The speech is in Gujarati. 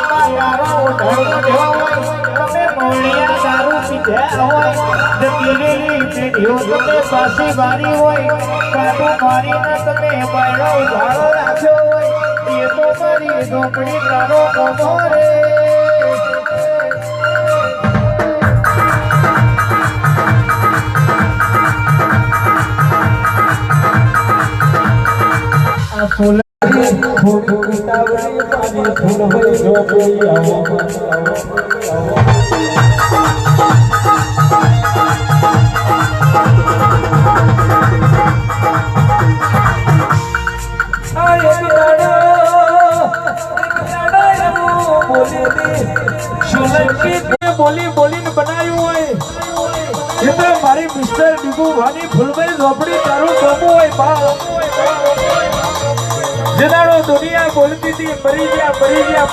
બાપા ગારો ઢળકો હોય તમે મોળિયા દારૂ પીધા હોય જગીરેલી પેઢીઓ તમે પાછી વારી હોય કાટું મારીને તમે બાયણો ઉઘાડો રાખ્યો હોય એ તો મારી ઝોપડી તારો કોમો રે આ ફૂલ થોડી તાવડી પાણી ફૂલ હોય ઝોપડી આવો બોલી બોલીને બનાવ્યું હોય એ તો મારી મિસ્ટર ડીગુભાની ફૂલભાઈ ઝોપડી તારું ગમું હોય બા જેનારો દુનિયા બોલતી હતી મરી ગયા